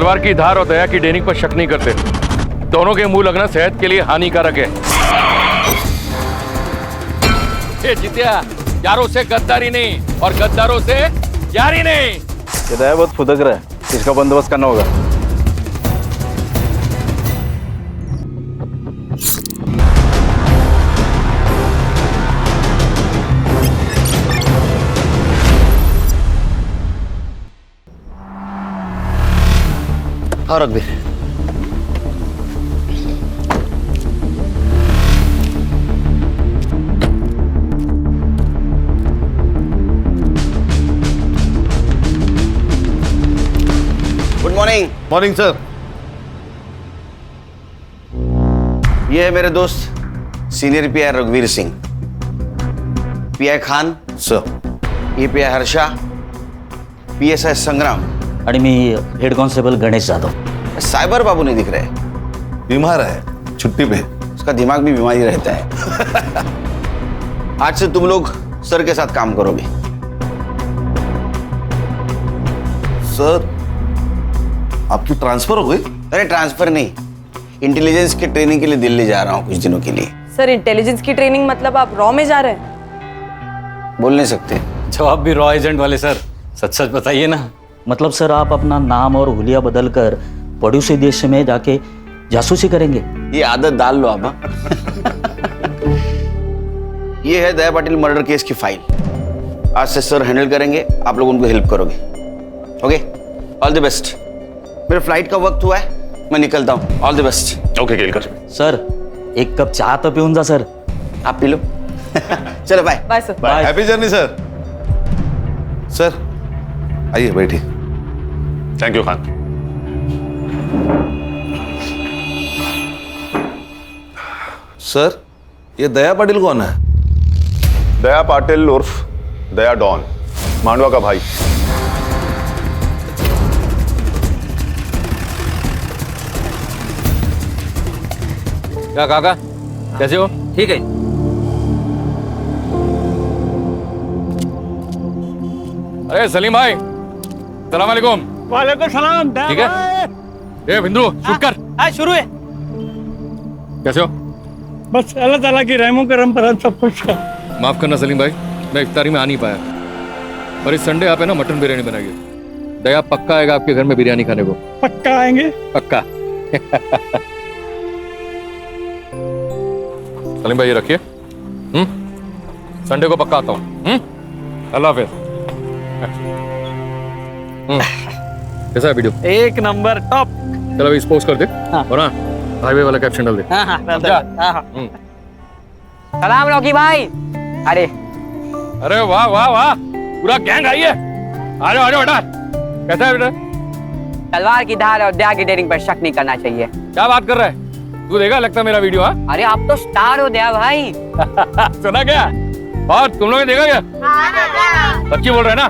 तलवार की धार और दया की डेनिक पर शक नहीं करते। दोनों के मुंह लगना सेहत के लिए हानिकारक है। ये जितिया, यारों से गद्दारी नहीं और गद्दारों से यारी नहीं। ये दया बहुत फुदक रहा है, इसका बंदोबस्त करना होगा। हाँ रघुवीर, गुड मॉर्निंग। Morning sir. ये है मेरे दोस्त सीनियर पीआई रघुवीर सिंह, पीआई खान सर। ये पीआई हर्षा, पीएसआई संग्राम आणि मी head constable Ganesh Jadhav. Cyber बाबू नहीं दिख रहे, बीमार है, छुट्टी पे। उसका दिमाग भी बीमारी रहता है। आज से तुम लोग सर के साथ काम करोगे। सर आपकी ट्रांसफर हो गई? अरे ट्रांसफर नहीं, इंटेलिजेंस की ट्रेनिंग के लिए दिल्ली जा रहा हूँ कुछ दिनों के लिए। सर इंटेलिजेंस की ट्रेनिंग मतलब आप रॉ में जा रहे हैं? बोल नहीं सकते। जवाब भी रॉ एजेंट वाले सर, सच सच बताइए ना। मतलब सर आप अपना नाम और हुलिया बदल कर पड़ोसी देश में जाके जासूसी करेंगे? ये आदत डाल लो आप। ये है दया पाटिल मर्डर केस की फाइल। आज से सर हैंडल करेंगे, आप लोग उनको हेल्प करोगे। Okay, all the best. मेरे फ्लाइट का वक्त हुआ है, मैं निकलता हूँ। All the best. Okay Kelkar. Sir एक कप चाय तो पिऊन जा सर। आप पी लो। चलो bye. Bye sir. Bye. Happy journey sir. Sir आइए बैठिए। Thank you Khan. सर ये दया पाटिल कौन है? दया पाटिल उर्फ दया डॉन, मांडवा का भाई। क्या काका, कैसे हो? ठीक है। अरे सलीम भाई, सलाम वालेकुम। वालेकुम सलाम। ठीक है। ए बिंदु शूट कर। शुरू है। कैसे हो? बस अल्लाह ताला की रहमो करम पर हम सब कुछ है। माफ करना सलीम भाई, मैं इफ्तारी में आ नहीं पाया, पर इस संडे आप है ना मटन बिरयानी बनाइए। दया पक्का आएगा आपके घर में बिरयानी खाने को। पक्का आएंगे। पक्का। सलीम भाई ये रखिए। संडे को पक्का आता हूँ। अल्लाह हाफिज। कैसा है वीडियो? एक नंबर टॉप। चलो अभी पोस्ट कर दे। और हाँ हाईवे वाला कैप्शन डाल दे। सलाम रॉकी भाई। अरे अरे वाह वाह वाह, पूरा गैंग आई है। आ जाओ बेटा। कैसा है बेटा? तलवार की धार और दया की डेयरिंग पर शक नहीं करना चाहिए। क्या बात कर रहा है तू? देखा लगता है मेरा वीडियो? हाँ अरे आप तो स्टार हो दया भाई। सुना क्या? और तुम लोगों ने देखा क्या? सच्ची बोल रहे हैं ना?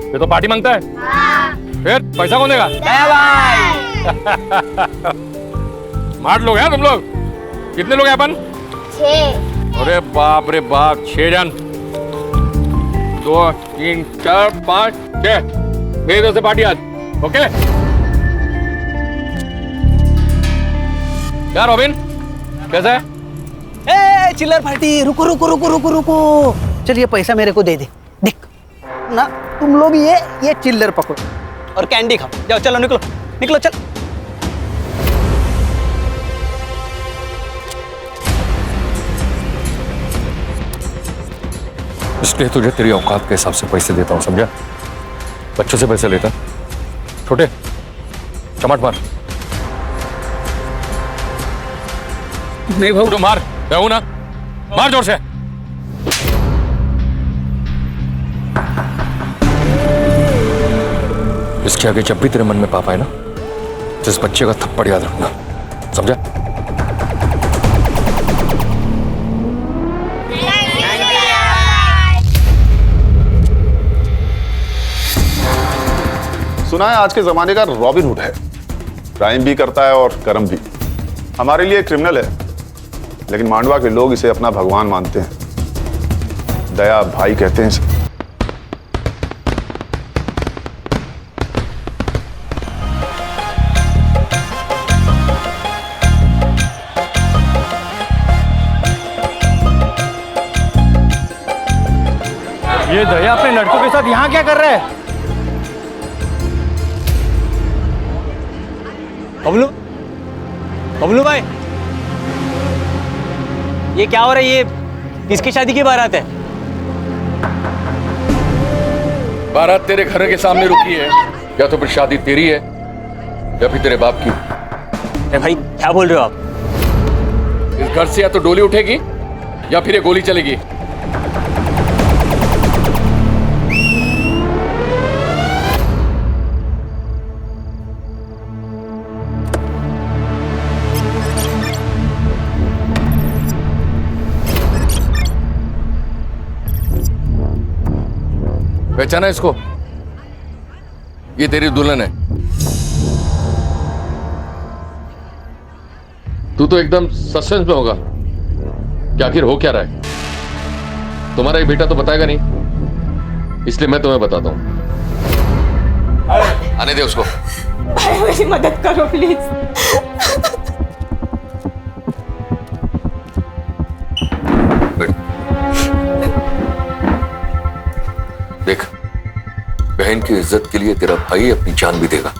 ये तो पार्टी मांगता है। फिर पैसा कौन देगा? दया भाई। स्मार्ट लोग हैं तुम लोग। कितने लोग हैं अपन? 6। अरे बाप रे बाप, 6 जन। 2 3 4 5 6 मेरी तरफ से पार्टी आज। ओके क्या रॉबिन, कैसा है? ए चिल्लर पार्टी। रुको रुको रुको रुको रुको। चल ये पैसा मेरे को दे दे। देख ना, तुम लोग ये चिल्लर पकड़ो और कैंडी खाओ। जाओ चलो निकलो निकलो चल। इसलिए तुझे तेरी औकात के हिसाब से पैसे देता हूँ, समझा? बच्चों से पैसे लेता छोटे चमाट मार। नहीं भाऊ। तो मार, कहूँ ना, मार जोर से। इसके आगे जब भी तेरे मन में पाप आए ना, तो इस बच्चे का थप्पड़ याद रखना, समझा? सुना है आज के जमाने का रॉबिन हुड है, क्राइम भी करता है और कर्म भी। हमारे लिए क्रिमिनल है, लेकिन मांडवा के लोग इसे अपना भगवान मानते हैं। दया भाई कहते हैं इसे। ये दया अपने लड़कों के साथ यहाँ क्या कर रहा है? बबलू, बबलू भाई, ये क्या हो रहा है? ये किसकी शादी की बारात है? बारात तेरे घर के सामने रुकी है, या तो फिर शादी तेरी है या फिर तेरे बाप की। अरे भाई क्या बोल रहे हो आप? इस घर से या तो डोली उठेगी या फिर ये गोली चलेगी। पहचाना इसको? ये तेरी दुल्हन है। तू तो एकदम सस्पेंस में होगा कि आखिर हो क्या रहा है। तुम्हारा ये बेटा तो बताएगा नहीं, इसलिए मैं तुम्हें बताता हूं। आने दे उसको। भाई मेरी मदद करो प्लीज। देख, बहन की इज्जत के लिए तेरा भाई अपनी जान भी देगा।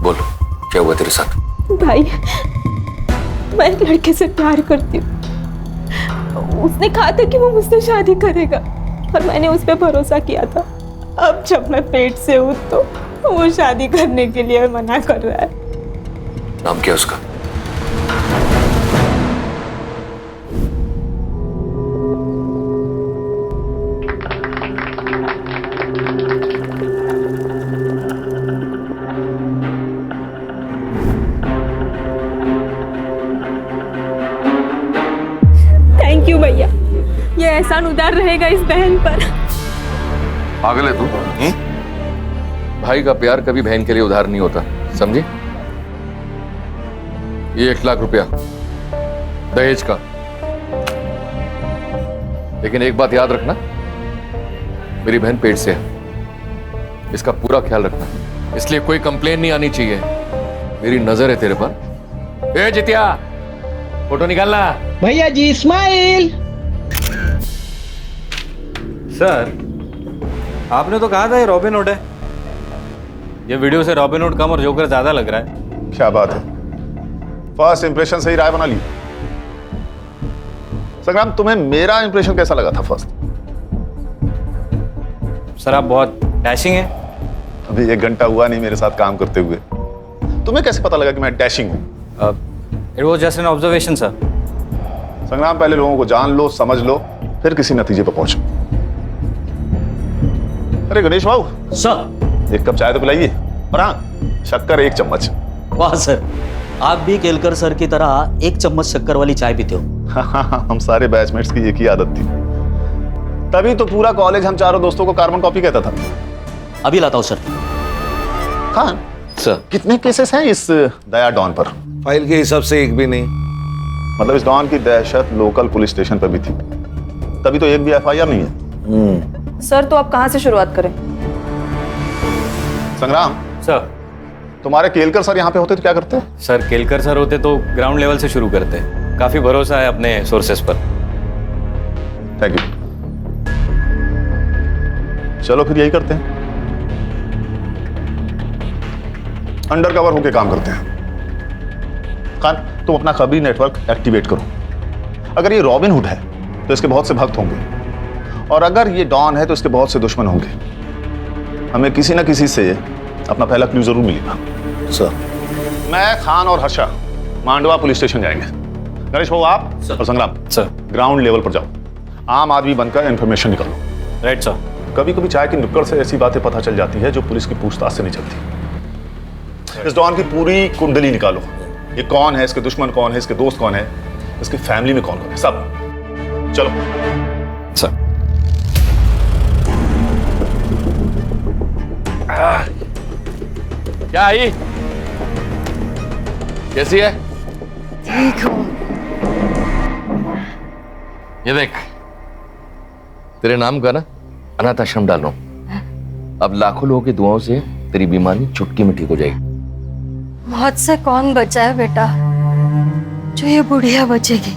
बोल, क्या हुआ तेरे साथ? भाई मैं एक लड़के से प्यार करती हूँ। उसने कहा था कि वो मुझसे शादी करेगा और मैंने उस पर भरोसा किया था। अब जब मैं पेट से हूँ तो वो शादी करने के लिए मना कर रहा है। नाम क्या उसका? थैंक यू भैया, ये एहसान उदार रहेगा इस बहन पर। पागल है तू? भाई का प्यार कभी बहन के लिए उधार नहीं होता, समझी? ये 1 लाख रुपया दहेज का। लेकिन एक बात याद रखना, मेरी बहन पेट से है, इसका पूरा ख्याल रखना, इसलिए कोई कंप्लेन नहीं आनी चाहिए। मेरी नजर है तेरे पर। ए जितिया, फोटो निकालना। भैया जी स्माइल। सर, आपने तो कहा था ये रॉबिन हुड है। ये वीडियो से रॉबिन हुड कम और जोकर ज्यादा लग रहा है। क्या बात है, फर्स्ट इंप्रेशन से ही राय बना ली। संग्राम, तुम्हें मेरा इंप्रेशन कैसा लगा था फर्स्ट? सर आप बहुत डैशिंग हैं। अभी 1 घंटा हुआ नहीं मेरे साथ काम करते हुए, तुम्हें कैसे पता लगा कि मैं डैशिंग हूं? It was just an observation sir. संग्राम, पहले लोगों को जान लो, समझ लो, फिर किसी नतीजे पर पहुंचो। अरे गणेश बाबू, सर। 1 कप चाय तो पिलाइए, और हाँ, शक्कर 1 चम्मच। वाह सर, आप भी केलकर सर की तरह 1 चम्मच शक्कर वाली चाय पीते हो। हम सारे बैचमेट्स की एक ही आदत थी, तभी तो पूरा कॉलेज हम चारों दोस्तों को कार्बन कॉपी कहता था। अभी लाता हूं सर। खान सर, कितने केसेस हैं इस दया डॉन पर? फाइल के हिसाब से एक भी नहीं। मतलब इस डॉन की दहशत लोकल पुलिस स्टेशन पर भी थी, तभी तो एक भी एफआईआर नहीं है। सर तो आप कहाँ से शुरुआत करें? संग्राम सर। तुम्हारे केलकर सर यहाँ पे होते तो क्या करते? सर केलकर सर होते तो ग्राउंड लेवल से शुरू करते। काफी भरोसा है अपने सोर्सेस पर। Thank you. चलो फिर यही करते हैं, अंडर कवर होके काम करते हैं। खान, तुम अपना खबरी नेटवर्क एक्टिवेट करो। अगर ये रॉबिन हुड है तो इसके बहुत से भक्त होंगे, और अगर ये डॉन है तो इसके बहुत से दुश्मन होंगे। हमें किसी ना किसी से अपना पहला क्लू जरूर मिलेगा। सर। मैं, खान और हर्षा मांडवा पुलिस स्टेशन जाएंगे। गणेश बाबू, आप और संग्राम सर। ग्राउंड लेवल पर जाओ, आम आदमी बनकर इंफॉर्मेशन निकालो। Right sir. कभी कभी चाय की नुक्कड़ से ऐसी बातें पता चल जाती है जो पुलिस की पूछताछ से नहीं चलती। इस डॉन की पूरी कुंडली निकालो। ये कौन है, इसके दुश्मन कौन है, इसके दोस्त कौन है, इसकी फैमिली में कौन कौन है, सब। चलो सर। क्या आई? कैसी है? ठीक हूँ। ये देख, तेरे नाम का ना अनाथ आश्रम डाल रहा हूं। अब लाखों लोगों की दुआओं से तेरी बीमारी चुटकी में ठीक हो जाएगी। मौत से कौन बचा है बेटा? जो ये बुढ़िया बचेगी।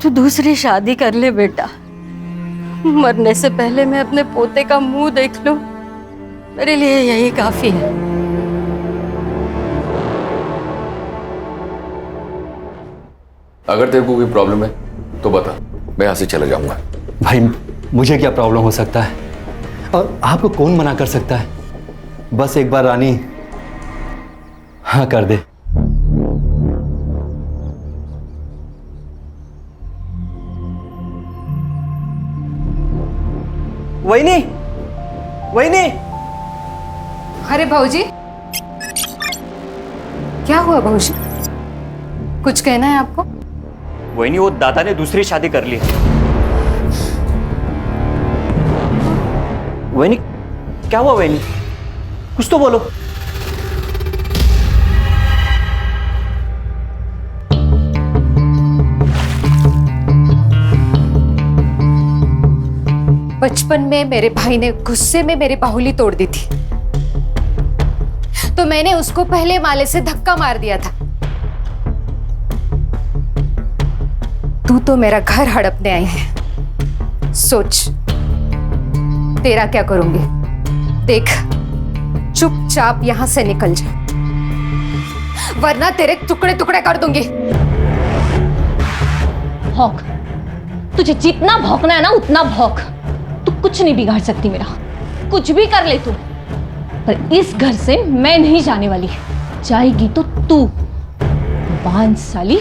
तू दूसरी शादी कर ले बेटा। मरने से पहले मैं अपने पोते का मुंह देख लूं, मेरे लिए यही काफी है। अगर तेरे को कोई प्रॉब्लम है तो बता, मैं यहाँ से चला जाऊंगा। भाई मुझे क्या प्रॉब्लम हो सकता है और आपको कौन मना कर सकता है? बस एक बार रानी हाँ कर दे। वहीनी, वहीनी। अरे भाऊजी, क्या हुआ भाऊजी? कुछ कहना है आपको? वही नहीं, वो दादा ने दूसरी शादी कर ली। वही नहीं, क्या हुआ वही नहीं? कुछ तो बोलो। बचपन में मेरे भाई ने गुस्से में मेरी बाहुली तोड़ दी थी, तो मैंने उसको पहले माले से धक्का मार दिया था। तू तो मेरा घर हड़पने आई है, सोच तेरा क्या करूंगी। देख, चुपचाप यहां से निकल जा, वरना तेरे टुकड़े टुकड़े कर दूंगी। भौंक, तुझे जितना भौंकना है ना उतना भौंक। तू कुछ नहीं बिगाड़ सकती मेरा, कुछ भी कर ले तू, पर इस घर से मैं नहीं जाने वाली। जाएगी तो तू। बांझ साली,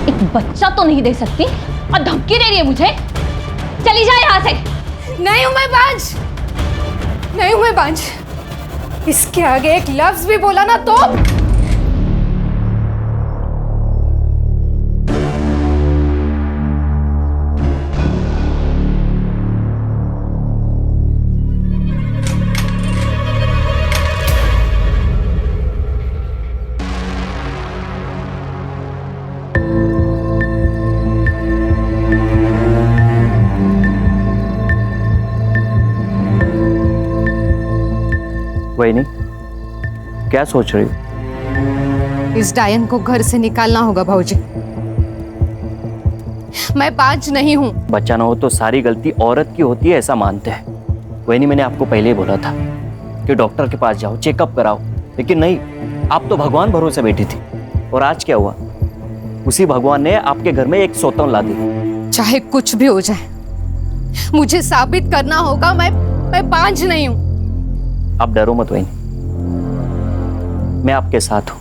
एक बच्चा तो नहीं दे सकती और धमकी दे रही है मुझे। चली जा यहाँ से। नहीं हूं मैं बांझ, नहीं हूं मैं बांझ। इसके आगे एक लफ्ज भी बोला ना तो वही नहीं, क्या सोच रही हो? इस डायन को घर से निकालना होगा भाऊजी। मैं बांझ नहीं हूं। बच्चा ना हो तो सारी गलती औरत की होती है, ऐसा मानते हैं। वही नहीं, मैंने आपको पहले ही बोला था कि डॉक्टर के पास जाओ, चेकअप कराओ, लेकिन नहीं, आप तो भगवान भरोसे बैठी थी। और आज क्या हुआ? उसी भगवान ने आपके घर में एक सौतन ला दी। चाहे कुछ भी हो जाए, मुझे साबित करना होगा मैं बांझ नहीं हूं। आप डरो मत वही, मैं आपके साथ हूं।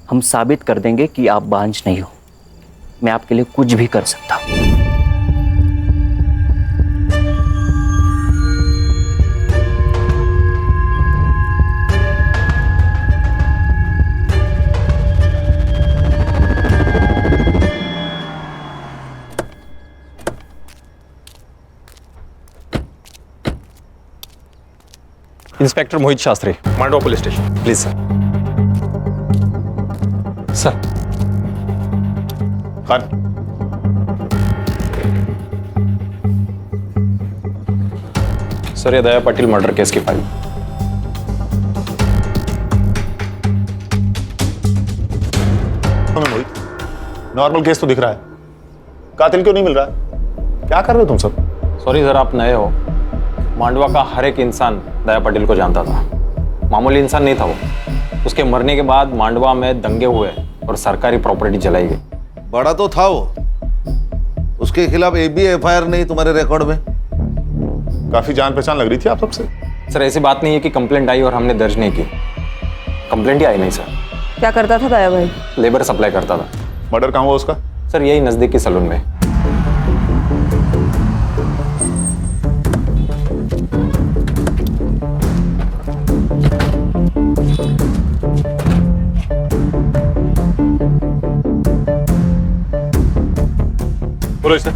हम साबित कर देंगे कि आप बांझ नहीं हो। मैं आपके लिए कुछ भी कर सकता हूं। Inspector Mohit Shastri, Mandwa police station. Please sir. Sir. Khan, sir, ये दया पाटिल मर्डर केस की फाइल। हमें मोहित, नॉर्मल केस तो दिख रहा है, कातिल क्यों नहीं मिल रहा है? क्या कर रहे हो तुम सब? सॉरी सर, आप नए हो। मांडवा का हर एक इंसान दया पाटिल को जानता था। मामूली इंसान नहीं था वो। उसके मरने के बाद मांडवा में दंगे हुए और सरकारी प्रॉपर्टी जलाई गई। बड़ा तो था वो, उसके खिलाफ एक भी एफआईआर नहीं तुम्हारे रिकॉर्ड में? काफी जान पहचान लग रही थी आप सबसे। सर, ऐसी बात नहीं है कि कंप्लेंट आई और हमने दर्ज नहीं की। कंप्लेंट ही आई नहीं सर। क्या करता था दया भाई? लेबर सप्लाई करता था। मर्डर कहाँ हुआ उसका? सर, यही नजदीकी सलून में। बोलो इसे।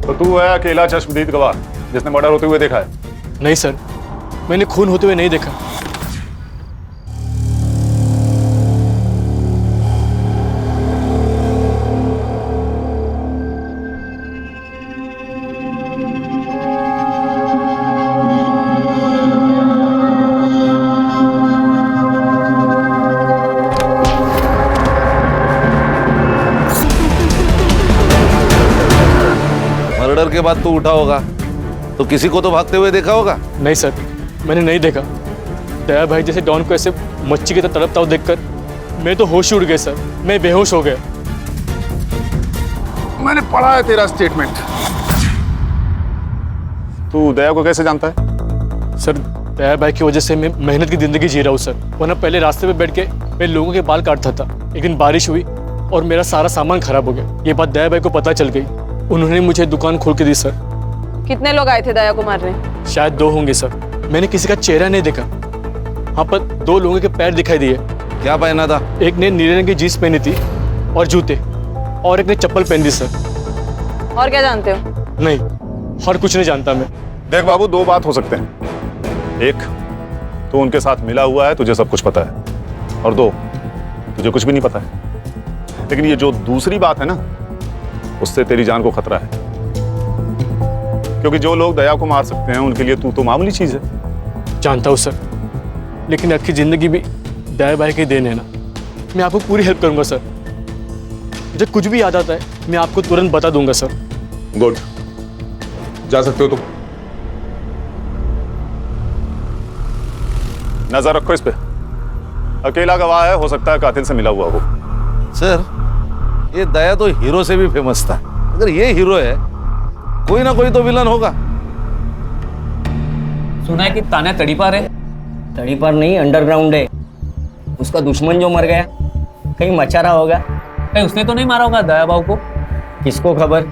तो तू है अकेला चश्मदीद गवाह जिसने मर्डर होते हुए देखा है? नहीं सर, मैंने खून होते हुए नहीं देखा। के बाद तू उठा होगा तो किसी को तो भागते हुए देखा होगा। नहीं सर, मैंने नहीं देखा। दया भाई जैसे डॉन को ऐसे मच्छी की तरह तड़पता हुआ देखकर मैं तो होश ही उड़ गया सर, मैं बेहोश हो गया। मैंने पढ़ा है तेरा स्टेटमेंट। तू दया को कैसे जानता है? सर दया भाई की वजह से मैं मेहनत की जिंदगी जी रहा हूँ सर, वरना पहले रास्ते पे बैठ के मैं लोगों के बाल काटता था। एक दिन बारिश हुई और मेरा सारा सामान खराब हो गया। ये बात दया भाई को पता चल गई, उन्होंने मुझे दुकान खोल के दी सर। कितने लोग आए थे दया को मारने? शायद 2 होंगे सर, मैंने किसी का चेहरा नहीं देखा। हाँ पर 2 लोगों के पैर दिखाई दिए। क्या पहना था? एक ने नीले रंग की जीन्स पहनी थी और जूते, और एक ने चप्पल पहन दी सर। और क्या जानते हो? नहीं, और कुछ नहीं जानता मैं। देख बाबू, 2 बात हो सकते हैं। एक, तू उनके साथ मिला हुआ है, तुझे सब कुछ पता है, और 2, तुझे कुछ भी नहीं पता है। लेकिन ये जो दूसरी बात है ना, उससे तेरी जान को खतरा है, क्योंकि जो लोग दया को मार सकते हैं उनके लिए तू तो मामूली चीज है। जानता हूँ सर, लेकिन आपकी जिंदगी भी दया भाई के देन है ना। मैं आपको पूरी हेल्प करूंगा सर। मुझे कुछ भी याद आता है मैं आपको तुरंत बता दूंगा सर। गुड, जा सकते हो तुम। नजर रखो इस पे, अकेला गवाह है, हो सकता है कातिल से मिला हुआ हो। सर, ये दया तो हीरो से भी फेमस था। अगर ये हीरो है, कोई ना कोई तो विलन होगा। सुना है कि तान्या तड़ीपार है। तड़ीपार नहीं, अंडरग्राउंड है। उसका दुश्मन जो मर गया कहीं मचा रहा होगा। कहीं उसने तो नहीं मारा होगा दया बाबू को? किसको खबर,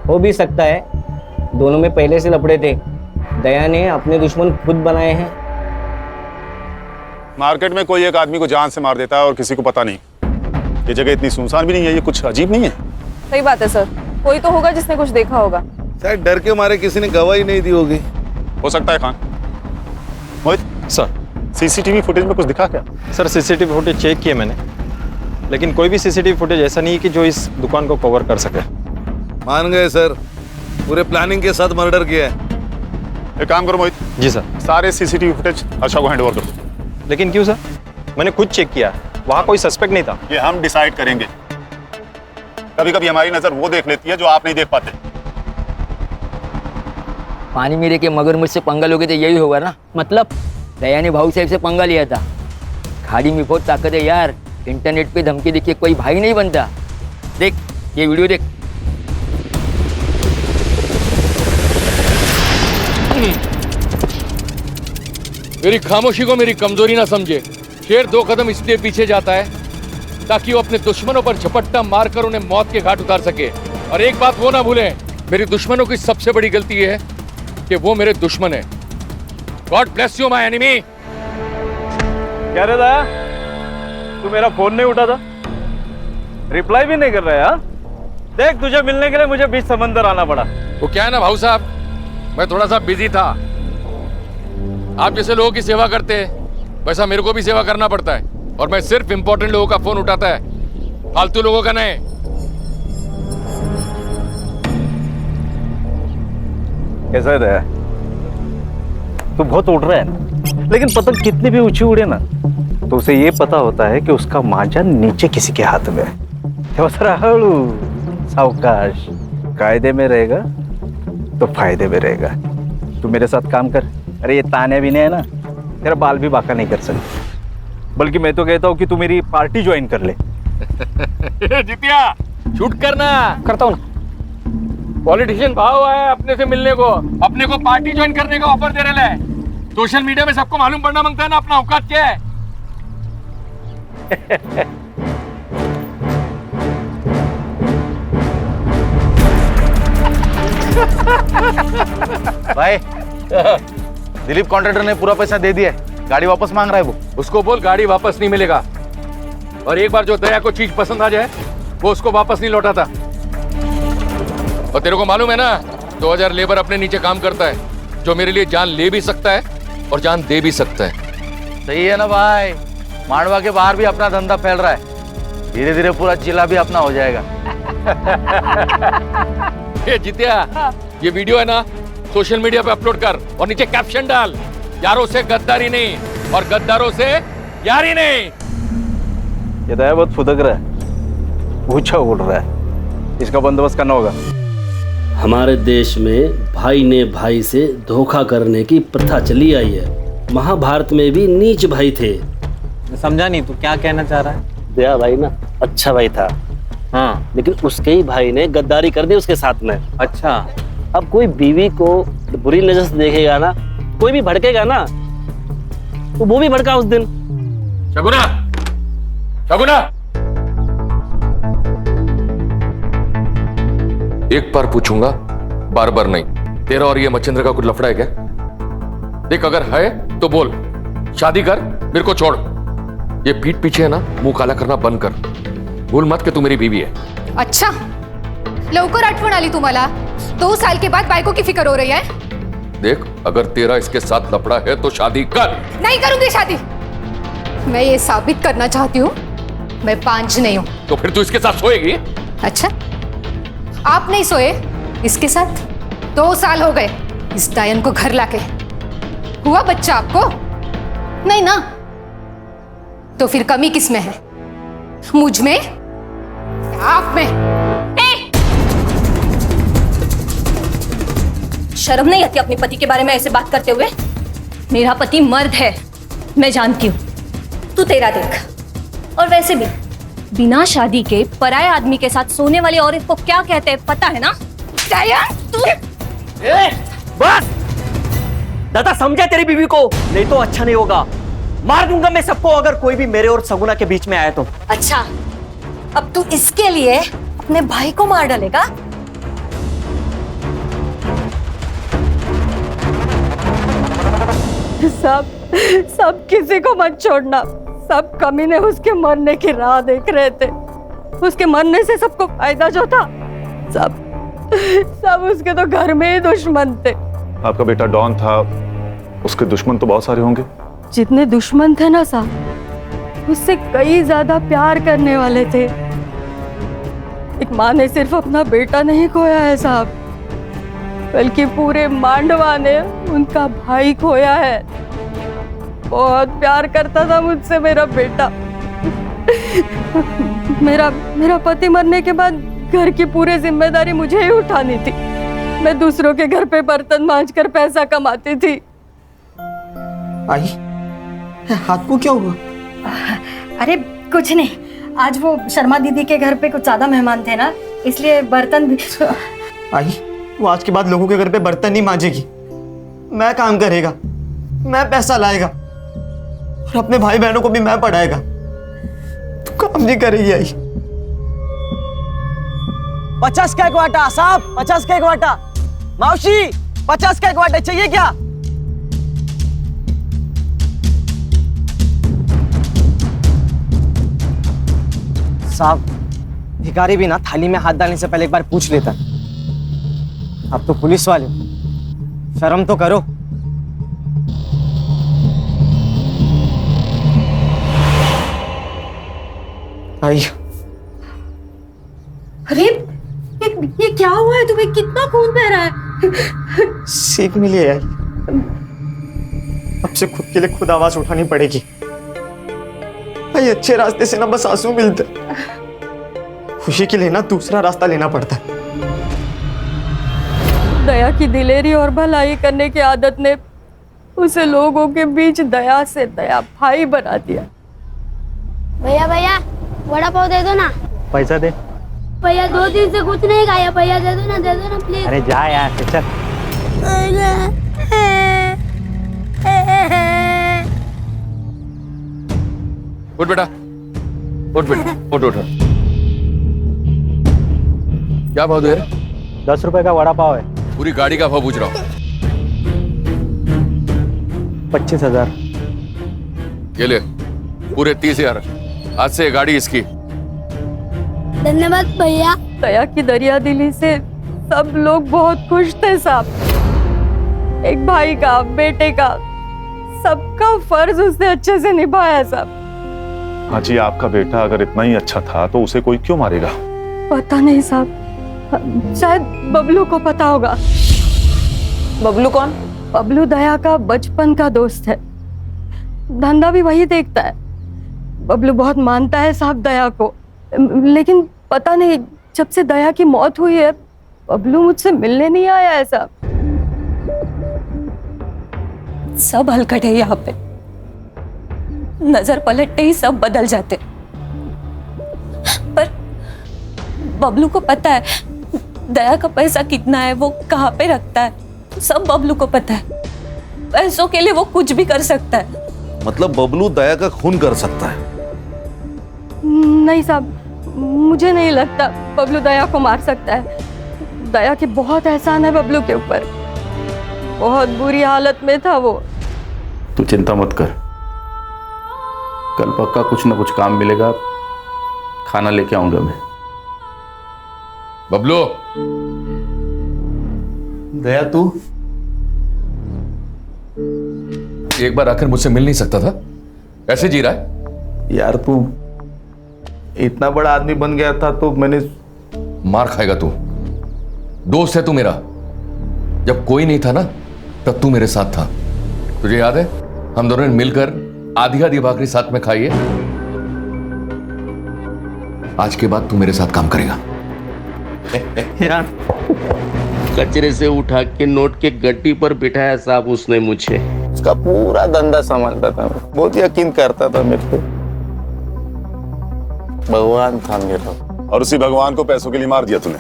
हो भी सकता है। दोनों में पहले से लपड़े थे। दया ने अपने दुश्मन खुद बनाए हैं। मार्केट में कोई एक आदमी को जान से मार देता है और किसी को पता नहीं। ये जगह इतनी सुनसान भी नहीं है, ये कुछ अजीब नहीं है? सही बात है सर, कोई तो होगा जिसने कुछ देखा होगा। शायद डर के मारे किसी ने गवाही नहीं दी होगी। हो सकता है। खान, मोहित सर, सीसीटीवी फुटेज में कुछ दिखा क्या? सर सीसीटीवी फुटेज चेक किए मैंने, लेकिन कोई भी सीसीटीवी फुटेज ऐसा नहीं है कि जो इस दुकान को कवर कर सके। मान गए सर, पूरे प्लानिंग के साथ मर्डर किया है। एक काम करो मोहित। जी सर। सारे सीसीटीवी फुटेज हर्षा को हैंडओवर कर दो। लेकिन क्यों सर? मैंने खुद चेक किया, वहां कोई सस्पेक्ट नहीं था। ये हम डिसाइड करेंगे। कभी कभी हमारी नजर वो देख लेती है जो आप नहीं देख पाते। पानी मेरे के मगरमच्छ से पंगा लोगे तो यही होगा ना। मतलब दया ने भाऊ साहब से पंगा लिया था। खाड़ी में बहुत ताकत है यार। इंटरनेट पे धमकी देखिए कोई भाई नहीं बनता। देख ये वीडियो देख। मेरी खामोशी को मेरी कमजोरी ना समझे। शेर 2 कदम इसलिए पीछे जाता है ताकि वो अपने दुश्मनों पर झपट्टा मारकर उन्हें मौत के घाट उतार सके। और एक बात वो ना भूलें, मेरी दुश्मनों की सबसे बड़ी गलती ये है कि वो मेरे दुश्मन है। God bless you my enemy. क्या रे दया, तू मेरा फोन नहीं उठा था, रिप्लाई भी नहीं कर रहा है। हाँ? देख, तुझे मिलने के लिए मुझे बीच समंदर आना पड़ा। वो क्या है ना भाऊ साहब, मैं थोड़ा सा बिजी था। आप जैसे लोगों की सेवा करते हैं वैसा मेरे को भी सेवा करना पड़ता है, और मैं सिर्फ इंपॉर्टेंट लोगों का फोन उठाता है, फालतू लोगों का नहीं। कैसा है दया? तू बहुत उड़ रहा है ना, लेकिन पतंग कितनी भी ऊंची उड़े ना तो उसे ये पता होता है कि उसका मांझा नीचे किसी के हाथ में है। हळू सावकाश, कायदे में रहेगा तो फायदे में रहेगा। तू मेरे साथ काम कर। अरे ये ताने भी नहीं है ना, तेरा बाल भी बाका नहीं कर सकते। बल्कि मैं तो कहता हूँ कि तू मेरी पार्टी ज्वाइन कर ले। जितिया शूट करना। करता हूँ ना। पॉलिटिशियन भाव आया अपने से मिलने को, अपने को पार्टी ज्वाइन करने का ऑफर दे रहे हैं। सोशल मीडिया में सबको मालूम पड़ना मांगता है ना अपना औकात क्या है। भाई, दिलीप कॉन्ट्रैक्टर ने पूरा पैसा दे दिया है, गाड़ी वापस मांग रहा है वो। उसको बोल गाड़ी वापस नहीं मिलेगा, और एक बार जो दया को चीज पसंद आ जाए वो उसको वापस नहीं लौटाता। और तेरे को मालूम है ना, 2000 लेबर अपने नीचे काम करता है, जो मेरे लिए जान ले भी सकता है और जान दे भी सकता है। सही है ना भाई, मांडवा के बाहर भी अपना धंधा फैल रहा है, धीरे धीरे पूरा जिला भी अपना हो जाएगा। ये जितिया, ये वीडियो है ना, सोशल मीडिया पे अपलोड कर और नीचे कैप्शन डाल, यारों से गद्दारी नहीं और गद्दारों से यारी नहीं। ये दया बहुत फुदक रहा है, ऊंचा उड़ रहा है, इसका बंदोबस्त करना होगा। हमारे देश में भाई ने भाई से धोखा करने की प्रथा चली आई है। महाभारत में भी नीच भाई थे। समझा नहीं, तू क्या कहना चाह रहा है? दया भाई ना अच्छा भाई था, हाँ, लेकिन उसके ही भाई ने गद्दारी कर दी उसके साथ में। अच्छा। अब कोई बीवी को बुरी नजर से देखेगा ना, कोई भी भड़केगा ना, तो वो भी भड़का उस दिन। शगुना, शगुना, एक बार पूछूंगा, बार बार नहीं। तेरा और ये मच्छिंद्र का कुछ लफड़ा है क्या? देख, अगर है तो बोल, शादी कर, मेरे को छोड़। ये पीठ पीछे है ना, मुंह काला करना बंद कर। भूल मत कि तू मेरी बीवी है। अच्छा, लवकर आठवण आली तुम्हाला? 2 साल के बाद बायको की फिक्र हो रही है? देख, अगर तेरा इसके साथ लफड़ा है तो शादी कर। नहीं करूंगी शादी। मैं ये साबित करना चाहती हूँ मैं पांच नहीं हूँ। तो फिर तू इसके साथ सोएगी? अच्छा, आप नहीं सोए इसके साथ? 2 साल हो गए इस डायन को घर लाके। हुआ बच्चा आपको? नहीं ना? तो फिर कमी किस में है? मुझ में? आप में? शर्म नहीं आती अपने पति के बारे में ऐसे बात करते हुए? मेरा पति मर्द है, मैं जानती हूँ। तू तेरा देख। और वैसे भी बिना शादी के पराये आदमी के साथ सोने वाली औरत को क्या कहते हैं पता है ना? तू बस दादा, समझा तेरी बीवी को, नहीं तो अच्छा नहीं होगा। मार दूंगा मैं सबको अगर कोई भी मेरे और सगुना के बीच में आया तो। अच्छा, अब तू इसके लिए अपने भाई को मार डालेगा? सब किसी को मत छोड़ना। सब कमीने उसके मरने की राह देख रहे थे। उसके मरने से सबको फायदा जो था, सब उसके तो घर में ही दुश्मन थे। आपका बेटा डॉन था, उसके दुश्मन तो बहुत सारे होंगे। जितने दुश्मन थे ना साहब, उससे कई ज्यादा प्यार करने वाले थे। एक माँ ने सिर्फ अपना बेटा नहीं खोया है साहब, बल्कि पूरे मांडवा ने उनका भाई खोया है। बहुत प्यार करता था मुझसे मेरा बेटा। मेरा पति मरने के बाद घर की पूरी जिम्मेदारी मुझे ही उठानी थी। मैं दूसरों के घर पे बर्तन मांजकर पैसा कमाती थी। आई, हाथ को क्या हुआ? अरे कुछ नहीं, आज वो शर्मा दीदी के घर पे कुछ ज्यादा मेहमान थे ना, इसलिए बर्तन भी। आई, वो आज के बाद लोगों के घर पे बर्तन नहीं मांजेगी। मैं काम करेगा, मैं पैसा लाएगा और अपने भाई बहनों को भी मैं पढ़ाएगा। तू काम नहीं करेगी आई। 50 का एक वाटा साहब, 50 का एक वाटा। मावशी 50 का एक वाटा चाहिए क्या? साहब, भिखारी भी ना थाली में हाथ डालने से पहले एक बार पूछ लेता। आप तो पुलिस वाले हो, शर्म तो करो। आई, अरे ये क्या हुआ है तुम्हें? कितना खून बह रहा है? सीख मिली है। अब से खुद के लिए खुद आवाज उठानी पड़ेगी। भाई अच्छे रास्ते से ना बस आंसू मिलते, खुशी के लिए ना दूसरा रास्ता लेना पड़ता है। दया की दिलेरी और भलाई करने की आदत ने उसे लोगों के बीच दया से दया भाई बना दिया। भैया भैया वड़ा पाव दे दो ना। पैसा दे। भैया 2 दिन से कुछ नहीं खाया, भैया दे दो ना प्लीज। अरे जा यार, चल। उठ बेटा, उठ बेटा, उठ। क्या भाव दे रहे? 10 रुपए का वड़ा पाव है। पूरी गाड़ी का भाव पूछ रहा हूँ। 25,000। ये ले, पूरे 30,000। आज से गाड़ी इसकी। धन्यवाद भैया। दया की दरिया दिली से सब लोग बहुत खुश थे साहब। एक भाई का, बेटे का, सबका फर्ज उसने अच्छे से निभाया साहब। हाँ जी, आपका बेटा अगर इतना ही अच्छा था तो उसे कोई क्यों मारेगा? पता नहीं साहब, शायद बबलू को पता होगा। बबलू कौन? बबलू दया का बचपन का दोस्त है, धंधा भी वही देखता है। बबलू बहुत मानता है साहब दया को, लेकिन पता नहीं जब से दया की मौत हुई है बबलू मुझसे मिलने नहीं आया है साहब। सब हलकट है यहाँ पे, नजर पलटते ही सब बदल जाते। पर बबलू को पता है दया का पैसा कितना है, वो कहाँ पे रखता है, सब बबलू को पता है। पैसों के लिए वो कुछ भी कर सकता है। मतलब बबलू दया का खून कर सकता है? नहीं साहब, मुझे नहीं लगता बबलू दया को मार सकता है। दया की बहुत एहसान है बबलू के ऊपर, बहुत बुरी हालत में था वो। तू चिंता मत कर, कल पक्का कुछ ना कुछ काम मिलेगा, खाना लेके आऊंगा मैं। बबलू, दया तू एक बार आकर मुझसे मिल नहीं सकता था? ऐसे जी रहा है? यार तू इतना बड़ा आदमी बन गया था तो मैंने। मार खाएगा तू, दोस्त है तू मेरा। जब कोई नहीं था ना तब तू मेरे साथ था। तुझे याद है हम दोनों ने मिलकर आधी आधी भाकरी साथ में खाई है। आज के बाद तू मेरे साथ काम करेगा। यार कचरे से उठा के नोट के गड्डी पर बिठाया साहब उसने मुझे। उसका पूरा धंधा संभालता था, बहुत यकीन करता था मेरे पे। भगवान था मेरा। और उसी भगवान को पैसों के लिए मार दिया तूने?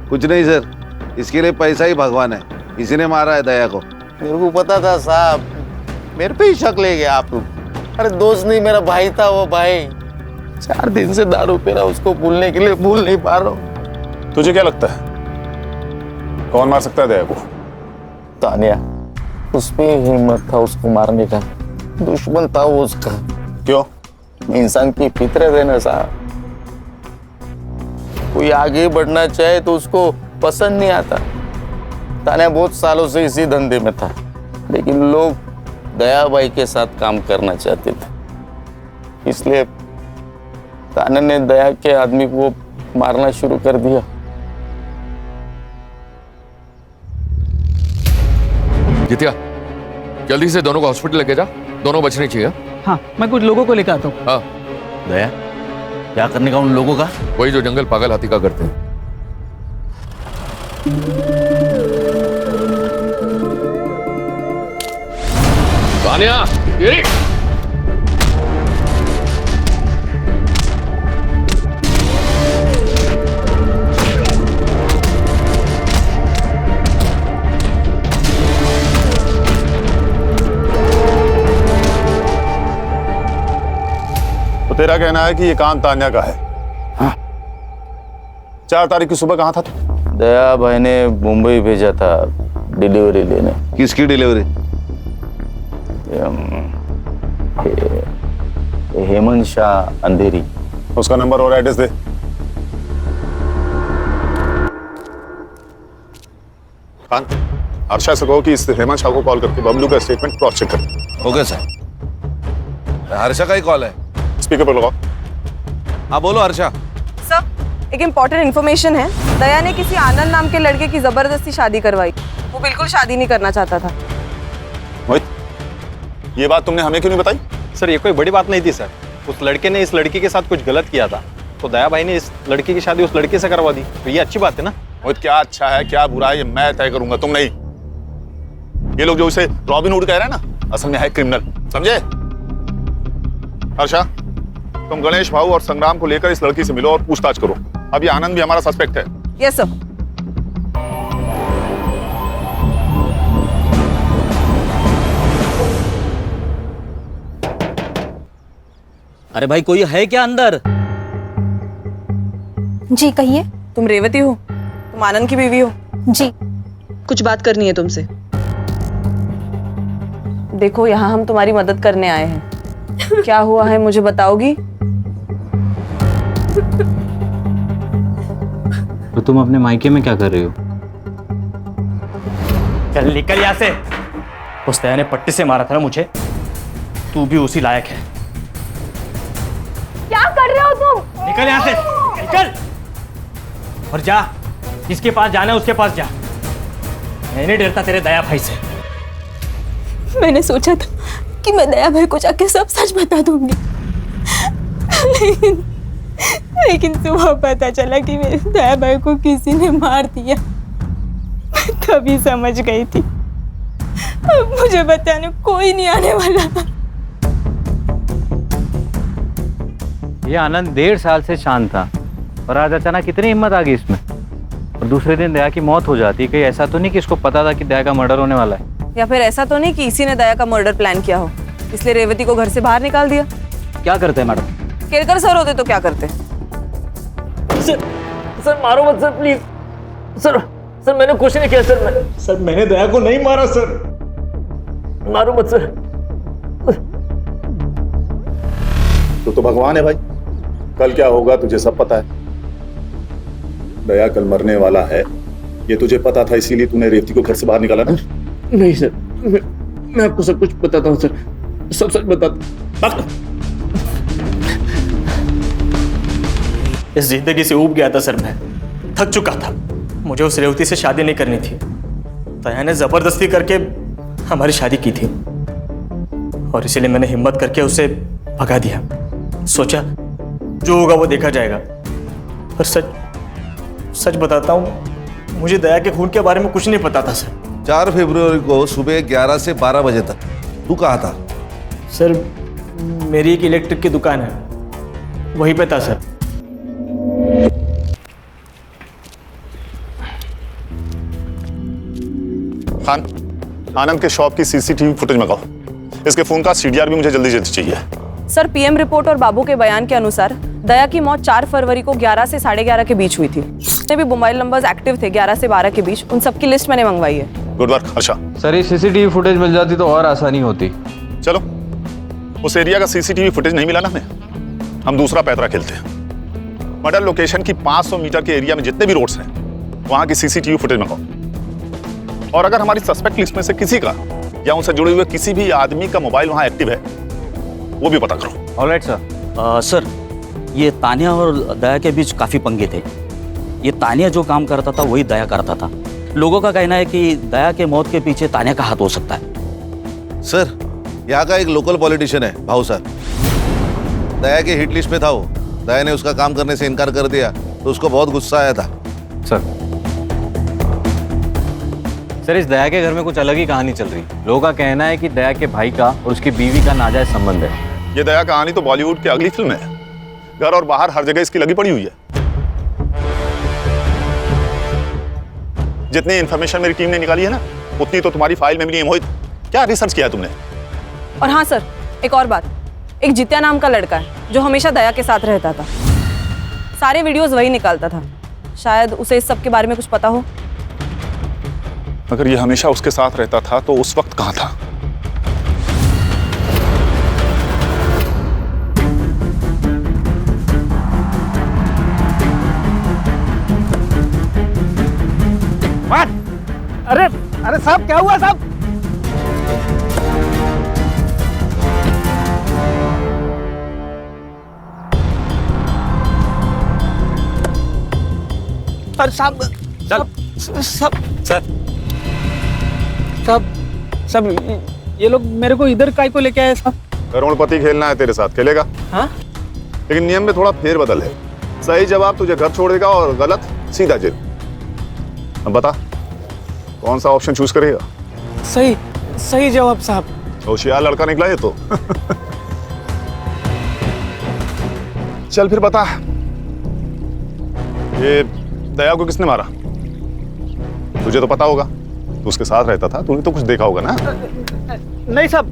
कुछ नहीं सर, इसके लिए पैसा ही भगवान है, इसी ने मारा है दया को। मेरे को पता था साहब, मेरे पे ही शक ले गया आप लोग। अरे दोस्त नहीं, मेरा भाई था वो भाई। 4 दिन से दारू पी रहा, उसको भूलने के लिए भूल नहीं पा रहा हूँ। तुझे क्या लगता है कौन मार सकता है दया को? तानिया, उसमें हिम्मत था उसको मारने का। दुश्मन था वो उसका। क्यों? इंसान की फितरत है ना साहब, कोई आगे बढ़ना चाहे तो उसको पसंद नहीं आता। तानिया बहुत सालों से इसी धंधे में था, लेकिन लोग दया भाई के साथ काम करना चाहते थे, इसलिए तानिया ने दया के आदमी को मारना शुरू कर दिया। जितिया, जल्दी से दोनों को हॉस्पिटल लेके जा, दोनों बचने चाहिए। हाँ, मैं कुछ लोगों को लेकर आता हूँ। हाँ। दया, क्या करने का उन लोगों का? वही जो जंगल पागल हाथी का करते हैं। तानिया, ये तो तेरा कहना है कि ये काम तान्या का है? हाँ। 4 तारीख की सुबह कहाँ था तू? दया भाई ने मुंबई भेजा था डिलीवरी लेने। किसकी डिलीवरी? हेमंत शाह अंधेरी। उसका नंबर और एड्रेस दे। खान, अर्षा से कहो कि इस हेमंत शाह को कॉल करके बबलू का स्टेटमेंट क्रॉस चेक कर। Okay sir. हर्षा का ही कॉल है, स्पीकर पर लगाओ। हाँ बोलो हर्षा। सर, एक इम्पोर्टेंट इन्फॉर्मेशन है। दया ने किसी आनंद नाम के लड़के की जबरदस्ती शादी करवाई। वो बिल्कुल शादी नहीं करना चाहता था। मोहित, ये बात तुमने हमें क्यों नहीं बताई? सर ये कोई बड़ी बात नहीं थी सर, उस लड़के ने इस लड़की के साथ कुछ गलत किया था, तो दया भाई ने इस लड़की की शादी उस लड़के से करवा दी, तो ये अच्छी बात है ना। मोहित, क्या अच्छा है क्या बुरा है ये मैं तय करूंगा, तुम नहीं। ये लोग जो इसे रॉबिन हुड कह रहे हैं ना, असल में है क्रिमिनल, समझे? हर्षा, तुम गणेश भाऊ और संग्राम को लेकर इस लड़की से मिलो और पूछताछ करो। अब ये आनंद भी हमारा सस्पेक्ट है। Yes sir. अरे भाई कोई है क्या अंदर? जी कहिए। तुम रेवती हो? तुम आनंद की बीवी हो? जी। कुछ बात करनी है तुमसे। देखो यहाँ हम तुम्हारी मदद करने आए हैं। क्या हुआ है मुझे बताओगी? तो तुम अपने मायके में क्या कर रही हो? चल निकल यहाँ से। उस दया ने पट्टी से मारा था ना मुझे, तू भी उसी लायक है। क्या कर रहे हो तुम? निकल यहाँ से, निकल और जा, जिसके पास जाना है उसके पास जा। मैं नहीं डरता तेरे दया भाई से। मैंने सोचा था कि मैं दया भाई को जाके सब सच बता दूंगी, लेकिन सुबह पता चला कि मेरे दया भाई को किसी ने मार दिया। मैं तभी समझ गई थी, अब मुझे बताने कोई नहीं आने वाला। ये आनंद 1.5 साल से शांत था और आज अचानक कितनी हिम्मत आ गई इसमें। और दूसरे दिन दया की मौत हो जाती। कहीं ऐसा तो नहीं कि इसको पता था कि दया का मर्डर होने वाला है? या फिर ऐसा तो नहीं कि इसी ने दया का मर्डर प्लान किया हो, इसलिए रेवती को घर से बाहर निकाल दिया। क्या करते हैं मैडम? केरकर सर होते तो क्या करते? सर मारो मत सर, प्लीज सर मैंने कुछ नहीं किया सर मैंने दया को नहीं मारा सर, मारो मत सर। तू तो भगवान है भाई, कल क्या होगा तुझे सब पता है। दया कल मरने वाला है, ये तुझे पता था, इसीलिए तूने रेवती को घर से बाहर निकाला ना? नहीं सर, मैं आपको सब कुछ बताता हूँ सर, सब सच बताता। इस जिंदगी से ऊब गया था सर, मैं थक चुका था। मुझे उस रेवती से शादी नहीं करनी थी। दया ने जबरदस्ती करके हमारी शादी की थी और इसीलिए मैंने हिम्मत करके उसे भगा दिया। सोचा जो होगा वो देखा जाएगा। पर सच बताता हूँ, मुझे दया के खून के बारे में कुछ नहीं पता था सर। 4 फरवरी को सुबह 11 से 12 बजे तक तू कहाँ था? सर मेरी एक इलेक्ट्रिक की दुकान है, वहीं पे था सर। खान, आनंद के शॉप की सीसीटीवी फुटेज मंगाओ। इसके फोन का सीडीआर भी मुझे जल्दी जल्दी चाहिए। सर पीएम रिपोर्ट और बाबू के बयान के अनुसार दया की मौत 4 फरवरी को 11 से 11:30 के बीच हुई थी। जितने भी मोबाइल नंबर्स एक्टिव थे 11 से 12 के बीच, उन सबकी लिस्ट मैंने मंगवाई है। Good work Harsha. सर ये सीसीटीवी फुटेज मिल जाती तो और आसानी होती। चलो, उस एरिया का सीसीटीवी फुटेज नहीं मिला ना हमें, हम दूसरा पैतरा खेलते हैं। मर्डर लोकेशन की 500 मीटर के एरिया में जितने भी रोड्स हैं, वहां की सीसीटीवी फुटेज मंगाओ। और अगर हमारी सस्पेक्ट लिस्ट में से किसी का या उनसे जुड़े हुए किसी भी आदमी का मोबाइल वहां एक्टिव है, वो भी पता करो। Alright sir. सर ये तानिया और दया के बीच काफी पंगे थे। ये तानिया जो काम करता था वही दया करता था। लोगों का कहना है कि दया के मौत के पीछे तानिया का हाथ हो सकता है। सर यहाँ का एक लोकल पॉलिटिशियन है भाऊ सर, दया के हिट लिस्ट में था वो। दया ने उसका काम करने से इनकार कर दिया तो उसको बहुत गुस्सा आया था। सर इस दया के घर में कुछ अलग ही कहानी चल रही। लोगों का कहना है कि दया के भाई का और उसकी बीवी का नाजायज संबंध है। ये दया कहानी तो बॉलीवुड की अगली फिल्म है। घर और बाहर हर जगह इसकी लगी पड़ी हुई है। जितनी इंफॉर्मेशन मेरी टीम ने निकाली है ना, उतनी तो तुम्हारी फाइल में मिली है। मोहित, क्या रिसर्च किया तुमने? और हाँ सर, एक और बात, एक जित्या नाम का लड़का है जो हमेशा दया के साथ रहता था। सारे वीडियोस वही निकालता था। शायद उसे इस सब के बारे में कुछ पता हो। अगर ये हमेशा उसके साथ रहता था तो उस वक्त कहाँ था? अरे साहब क्या हुआ साहब? अरे साहब सब ये लोग मेरे को इधर काय को लेके आए साहब? करोड़पति खेलना है तेरे साथ, खेलेगा? हाँ? लेकिन नियम में थोड़ा फेरबदल है। सही जवाब तुझे घर छोड़ेगा और गलत सीधा जेल। अब बता, कौन सा ऑप्शन चूज करेगा? सही जवाब साहब। होशियार लड़का निकला ये तो। चल फिर बता, ये दया को किसने मारा? तुझे तो पता होगा, तू उसके साथ रहता था, तूने तो कुछ देखा होगा ना? नहीं साहब,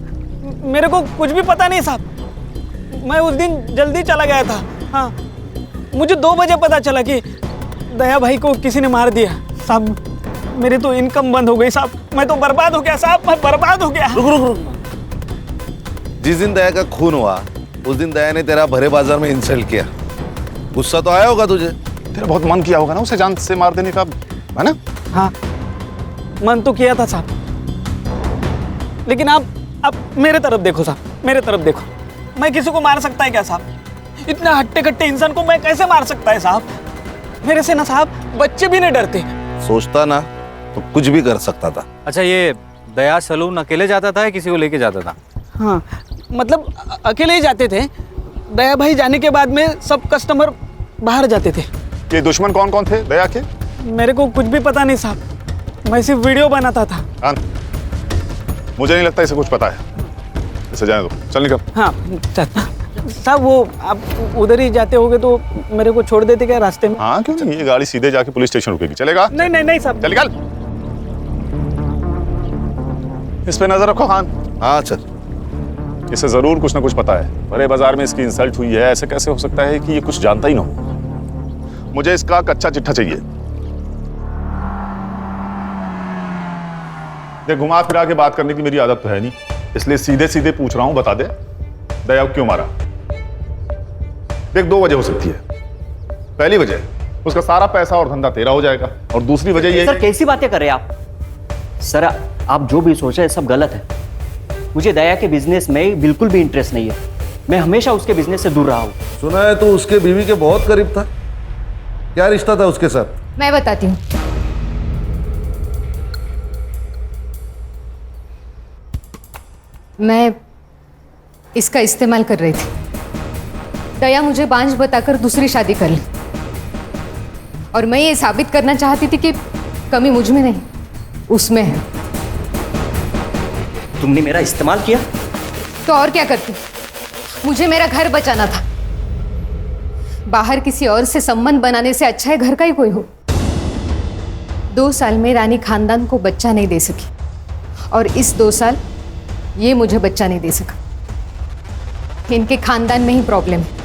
मेरे को कुछ भी पता नहीं साहब। मैं उस दिन जल्दी चला गया था। हाँ, मुझे 2 बजे पता चला कि दया भाई को किसी ने मार दिया साहब। मेरी तो इनकम बंद हो गई साहब। मैं तो बर्बाद हो गया साहब, मैं बर्बाद हो गया। रुक। जिस दिन दया का खून हुआ उस दिन दया ने तेरा भरे बाजार में इंसल्ट किया। गुस्सा तो आया होगा तुझे? तेरा बहुत मन किया होगा ना उसे जान से मार देने का, है ना? हाँ, मन तो किया था साहब। लेकिन आप मेरे तरफ देखो साहब, मेरे तरफ देखो। मैं किसी को मार सकता है क्या साहब? इतने हट्टे कट्टे इंसान को मैं कैसे मार सकता है साहब? मेरे से ना साहब बच्चे भी नहीं डरते। सोचता ना तो कुछ भी कर सकता था। अच्छा, ये दया सलून अकेले जाता था या किसी को लेके जाता था? हाँ, मतलब अकेले ही जाते थे। दया भाई जाने के बाद में सब कस्टमर बाहर जाते थे। ये दुश्मन कौन कौन थे दया के? मेरे को कुछ भी पता नहीं साहब, मैं सिर्फ वीडियो बनाता था। हाँ, मुझे नहीं लगता इसे कुछ पता है, इसे जाने दो, चल निकल। हाँ साहब, वो आप उधर ही जाते होगे तो मेरे को छोड़ देते क्या रास्ते में? हाँ क्यों नहीं, ये गाड़ी सीधे जाके पुलिस स्टेशन रुकेगी, चलेगा? नहीं नहीं नहीं साहब, चल निकल। इस पे नजर रखो खान। हाँ चल। इसे जरूर कुछ ना कुछ पता है, बड़े बाजार में इसकी इंसल्ट हुई है, ऐसे कैसे हो सकता है कि ये कुछ जानता ही ना हो। मुझे इसका कच्चा चिट्ठा चाहिए। देख, घुमा फिरा के बात करने की मेरी आदत तो है नहीं, इसलिए सीधे सीधे पूछ रहा हूं, बता दे दया को क्यों मारा? देख, दो वजह हो सकती है। पहली वजह, उसका सारा पैसा और धंधा तेरा हो जाएगा, और दूसरी वजह ये सर कैसी बातें कर रहे हैं आप? सर आप जो भी सोच रहे हैं सब गलत है। मुझे दया के बिजनेस में बिल्कुल भी इंटरेस्ट नहीं है, मैं हमेशा उसके बिजनेस से दूर रहा हूँ। सुना है तो उसके बीवी के बहुत करीब था, क्या रिश्ता था उसके साथ? मैं बताती हूँ। मैं इसका इस्तेमाल कर रही थी। दया मुझे बांझ बताकर दूसरी शादी कर ली, और मैं ये साबित करना चाहती थी कि कमी मुझ में नहीं उसमें है। तुमने मेरा इस्तेमाल किया? तो और क्या करती? मुझे मेरा घर बचाना था। बाहर किसी और से संबंध बनाने से अच्छा है घर का ही कोई हो। 2 साल में रानी खानदान को बच्चा नहीं दे सकी, और इस 2 साल ये मुझे बच्चा नहीं दे सका। इनके खानदान में ही प्रॉब्लम है।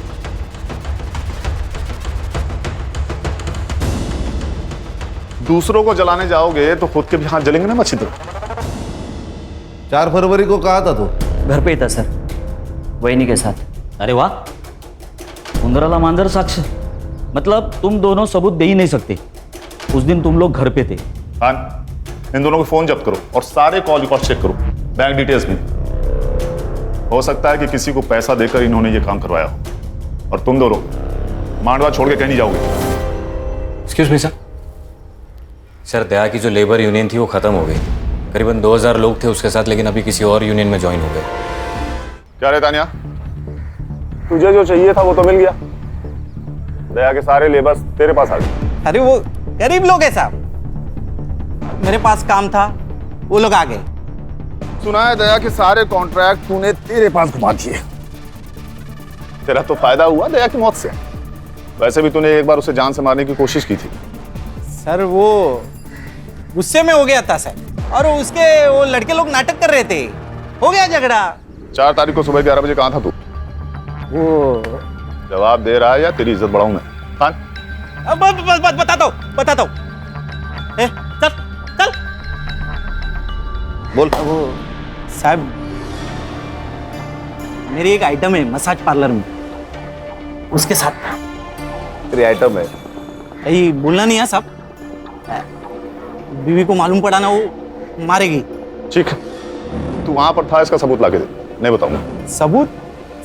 दूसरों को जलाने जाओगे तो खुद के भी हाथ जलेंगे ना मच्छिंद्र। 4 फरवरी को कहा था तो? घर पे ही था सर, वहीनी के साथ। अरे वाह, उंदराला मांजर साक्ष, मतलब तुम दोनों सबूत दे ही नहीं सकते। उस दिन तुम लोग घर पे थे। हाँ, इन दोनों के फोन जब्त करो और सारे कॉल रिकॉर्ड चेक करो, बैंक डिटेल्स भी। हो सकता है कि किसी को पैसा देकर इन्होंने ये काम करवाया हो, और तुम दोनों मांडवा छोड़ के कहीं नहीं जाओगे। Excuse me sir. सर, दया की जो लेबर यूनियन थी वो खत्म हो गई। करीबन 2000 लोग थे उसके साथ, लेकिन अभी किसी और यूनियन में ज्वाइन हो गए। क्या रे तानिया, तुझे जो चाहिए था वो तो मिल गया। दया के सारे लेबर्स तेरे पास आ गए। अरे वो गरीब लोग हैं साहब, मेरे पास काम था, वो लोग आ गए। सुना है दया के सारे कॉन्ट्रैक्ट तूने तेरे पास घुमा दिए। तेरा तो फायदा हुआ दया की मौत से। वैसे भी तूने एक बार उसे जान से मारने की कोशिश की थी। सर वो गुस्से में हो गया था सर, और उसके वो लड़के लोग नाटक कर रहे थे, हो गया झगड़ा। 4 तारीख को सुबह 11 बजे कहाँ था तू? वो जवाब दे रहा है या तेरी इज्जत बढ़ाऊं मैं? खान, बताता हूँ। चल चल बोल। वो साहब, मेरी एक आइटम है मसाज पार्लर में, उसके साथ। तेरी आइटम है? यही बोलना नहीं है साहब, बीवी को मालूम पड़ा ना वो मारेगी। ठीक है, तू वहां पर था, इसका सबूत लाके दे, नहीं बताऊंगा। सबूत?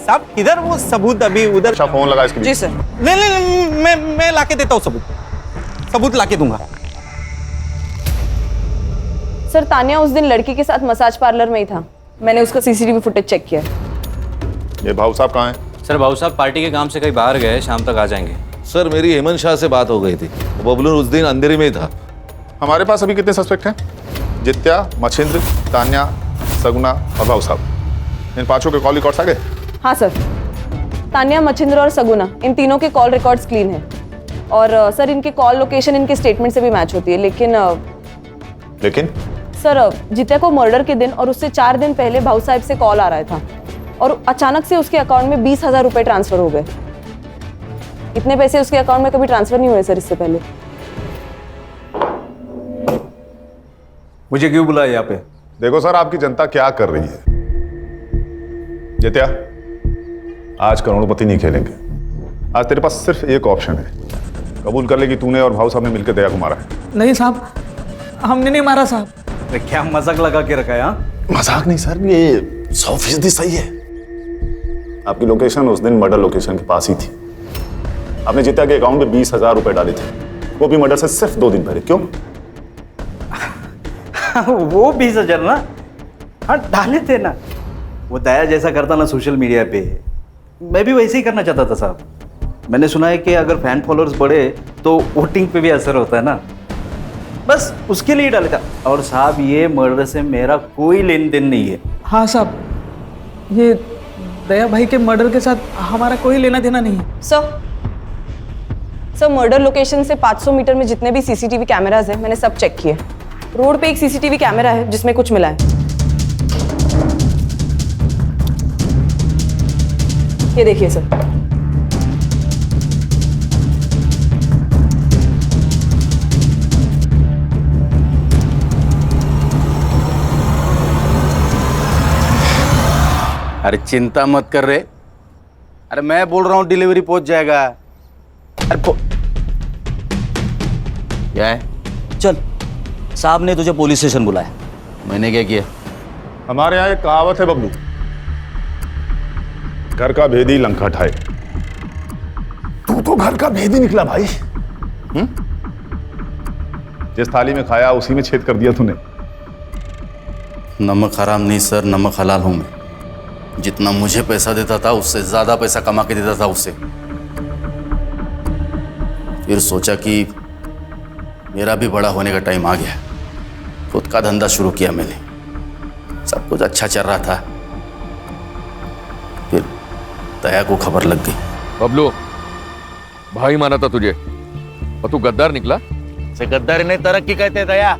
साहब किधर वो सबूत? अभी उधर। अच्छा, फोन लगा इसके लिए। जी सर। नहीं, मैं लाके देता हूँ सबूत लाके दूंगा। सर, तानिया उस दिन लड़की के साथ मसाज पार्लर में ही था, मैंने उसका सीसीटीवी फुटेज चेक किया। ये भाऊ साहब कहाँ हैं? सर, भाऊ साहब पार्टी के काम से कहीं बाहर गए, शाम तक आ जाएंगे। सर, मेरी हेमंत शाह से बात हो गई थी, बबलू उस दिन अंधेरे में ही था। हमारे पास अभी कितने सस्पेक्ट हैं? जित्या, मच्छिंद्र, तान्या, सगुना और भाऊ साहब। इन 5 के कॉल रिकॉर्ड्स आ गए? हाँ सर, तान्या, मच्छिंद्र और सगुना, इन तीनों के कॉल रिकॉर्ड्स क्लीन है। और सर, इनके कॉल लोकेशन इनके स्टेटमेंट से भी मैच होती है। लेकिन सर, जित्या को मर्डर के दिन और उससे 4 दिन पहले भाऊ साहब से कॉल आ रहा था, और अचानक से उसके अकाउंट में 20,000 रुपए ट्रांसफर हो गए। इतने पैसे उसके अकाउंट में कभी ट्रांसफर नहीं हुए सर इससे पहले। मुझे क्यों बुलाया यहाँ पे? देखो सर, आपकी जनता क्या कर रही है। जित्या, आज करोड़पति नहीं खेलेंगे। आज तेरे पास सिर्फ एक ऑप्शन है, कबूल कर ले कि तूने और भाऊ साहब ने मिलकर दया को मारा है। नहीं साहब, हमने नहीं मारा साहब। क्या मजाक लगा के रखा है? हाँ, मजाक नहीं सर, ये 100% सही है। आपकी लोकेशन उस दिन मर्डर लोकेशन के पास ही थी। आपने जित्या के अकाउंट में 20,000 रुपए डाले थे, वो भी मर्डर से सिर्फ 2 दिन पहले। क्यों? वो 20,000 ना, हाँ डाले थे ना। वो दया जैसा करता ना सोशल मीडिया पे, मैं भी वैसे ही करना चाहता था साहब। मैंने सुना है कि अगर फैन फॉलोअर्स बढ़े तो वोटिंग पे भी असर होता है ना, बस उसके लिए डाला था। और साहब ये मर्डर से मेरा कोई लेन देन नहीं है। हाँ साहब, ये दया भाई के मर्डर के साथ हमारा कोई लेना देना नहीं है। सर मर्डर लोकेशन से 500 मीटर में जितने भी सीसीटीवी कैमराज हैं मैंने सब चेक किए। रोड पे एक सीसीटीवी कैमरा है जिसमें कुछ मिला है। ये देखिए सर। अरे चिंता मत कर रहे। अरे मैं बोल रहा हूँ डिलीवरी पहुंच जाएगा। अरे क्या है? चल, साहब ने तुझे पुलिस स्टेशन बुलाया। मैंने क्या किया? हमारे यहाँ एक कहावत है बबलू, घर का भेदी लंका ठाए। तू तो घर का भेदी निकला भाई। जिस थाली में खाया उसी में छेद कर दिया तूने। नमक हराम नहीं सर, नमक हलाल हूं मैं। जितना मुझे पैसा देता था उससे ज्यादा पैसा कमा के देता था उससे। फिर सोचा कि मेरा भी बड़ा होने का टाइम आ गया। खुद का धंधा शुरू किया मैंने। सब कुछ अच्छा चल रहा था, फिर दया को खबर लग गई। बबलू, भाई माना था तुझे और तू गद्दार निकला। से गद्दारी नहीं, तरक्की कहते दया।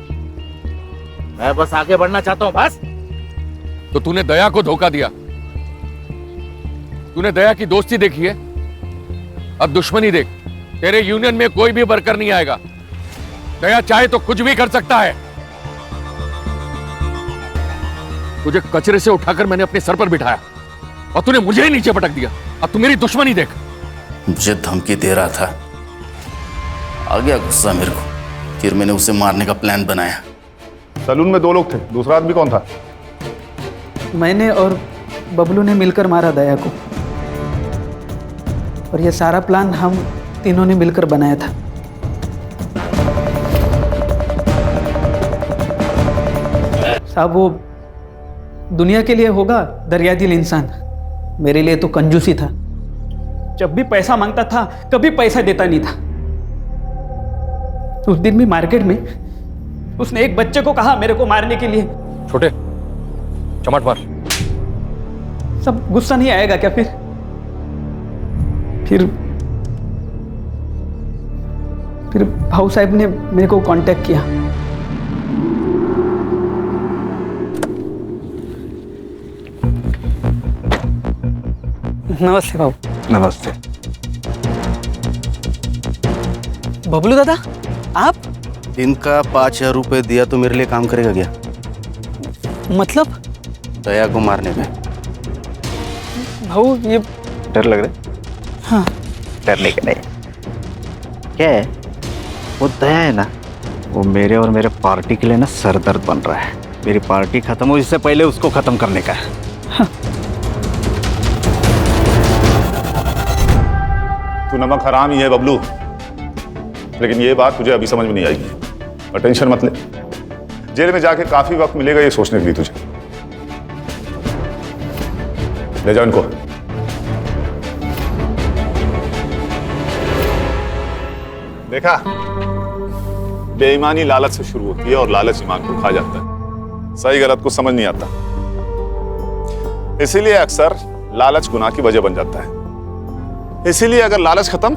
मैं बस आगे बढ़ना चाहता हूं बस। तो तूने दया को धोखा दिया। तूने दया की दोस्ती देखी है, अब दुश्मनी देख। तेरे यूनियन में कोई भी वर्कर नहीं आएगा। दया चाहे तो कुछ भी कर सकता है। तुझे कचरे से उठाकर मैंने अपने सर पर बिठाया और तूने मुझे ही नीचे पटक दिया। अब तू मेरी दुश्मनी देख। मुझे धमकी दे रहा था, आ गया गुस्सा मेरे को। फिर मैंने उसे मारने का प्लान बनाया। सलून में 2 लोग थे, दूसरा आदमी कौन था? मैंने और बबलू ने मिलकर मारा दया को, और ये सारा प्लान हम तीनों ने मिलकर बनाया था। साहब वो दुनिया के लिए होगा दरियादिल इंसान, मेरे लिए तो कंजूसी था। जब भी पैसा मांगता था कभी पैसा देता नहीं था। उस दिन भी मार्केट में उसने एक बच्चे को कहा मेरे को मारने के लिए। छोटे चमाट मार। सब गुस्सा नहीं आएगा क्या? फिर भाऊ साहब ने मेरे को कांटेक्ट किया। नमस्ते भाऊ। नमस्ते। बबलू दादा, आप? दिन का 5,000 रुपए दिया तो मेरे लिए काम करेगा क्या? मतलब? दया को मारने में। भाऊ ये डर लग रहा है? हाँ। डरने का नहीं। क्या है, वो दया है ना, वो मेरे और मेरे पार्टी के लिए ना सरदर्द बन रहा है। मेरी पार्टी खत्म हो इससे पहले उसको खत्म करने का है। हाँ। तू नमक हराम ही है बबलू, लेकिन ये बात तुझे अभी समझ में नहीं आएगी। और टेंशन मत ले, जेल में जाके काफी वक्त मिलेगा ये सोचने के लिए तुझे। ले जाओ इनको। देखा, बेईमानी लालच से शुरू होती है और लालच ईमान को खा जाता है। सही गलत को समझ नहीं आता, इसीलिए अक्सर लालच गुनाह की वजह बन जाता है। इसीलिए अगर लालच खत्म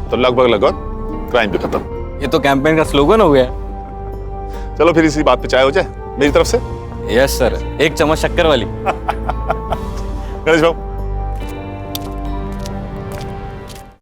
तो लगभग क्राइम भी खत्म। ये तो कैंपेन का स्लोगन हो गया। चलो फिर इसी बात पे चाय हो जाए मेरी तरफ से। यस सर, 1 चम्मच शक्कर वाली। गणेश बाबू